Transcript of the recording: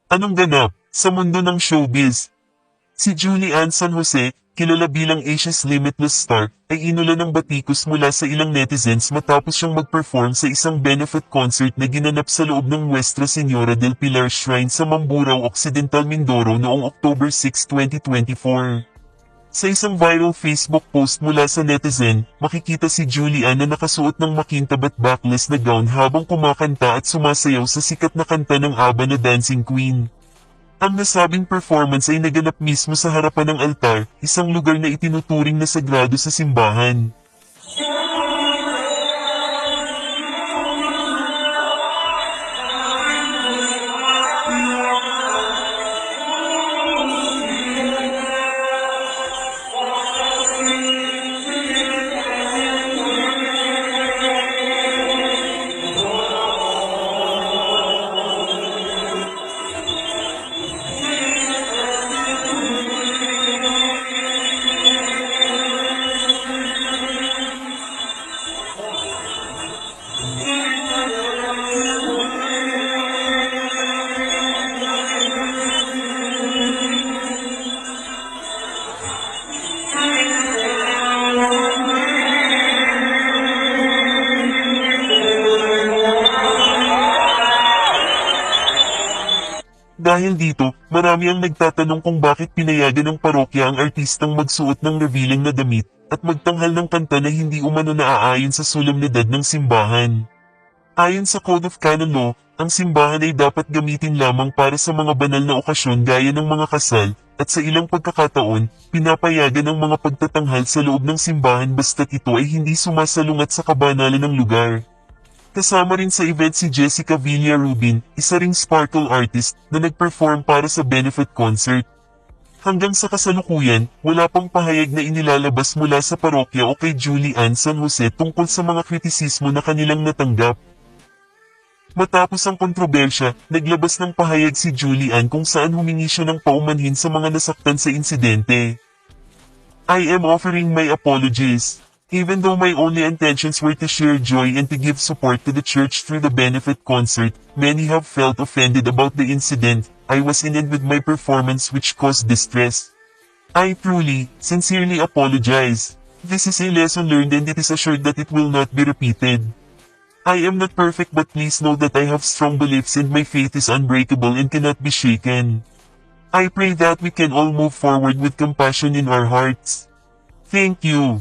Anong ganap sa mundo ng showbiz? Si Julie Ann San Jose, kilala bilang Asia's Limitless Star, ay inula ng batikos mula sa ilang netizens matapos siyang mag-perform sa isang benefit concert na ginanap sa loob ng Nuestra Señora del Pilar Shrine sa Mamburao Occidental, Mindoro noong October 6, 2024. Sa isang viral Facebook post mula sa netizen, makikita si Julie Ann na nakasuot ng makintab at backless na gown habang kumakanta at sumasayaw sa sikat na kanta ng ABBA na Dancing Queen. Ang nasabing performance ay naganap mismo sa harapan ng altar, isang lugar na itinuturing na sagrado sa simbahan. Dahil dito, marami ang nagtatanong kung bakit pinayagan ng parokya ang artistang magsuot ng revealing na damit at magtanghal ng kanta na hindi umano naaayon sa solemnidad ng simbahan. Ayon sa Code of Canon Law, ang simbahan ay dapat gamitin lamang para sa mga banal na okasyon gaya ng mga kasal, at sa ilang pagkakataon, pinapayagan ang mga pagtatanghal sa loob ng simbahan basta't ito ay hindi sumasalungat sa kabanalan ng lugar. Kasama rin sa event si Jessica Villarubin, isa ring sparkle artist na nag-perform para sa benefit concert. Hanggang sa kasalukuyan, wala pang pahayag na inilalabas mula sa parokya o kay Julie Ann San Jose tungkol sa mga kritisismo na kanilang natanggap. Matapos ang kontrobersya, naglabas ng pahayag si Julie Ann kung saan humingi siya ng paumanhin sa mga nasaktan sa insidente. "I am offering my apologies. Even though my only intentions were to share joy and to give support to the church through the benefit concert, many have felt offended about the incident I was in and with my performance which caused distress. I truly, sincerely apologize. This is a lesson learned and it is assured that it will not be repeated. I am not perfect but please know that I have strong beliefs and my faith is unbreakable and cannot be shaken. I pray that we can all move forward with compassion in our hearts. Thank you."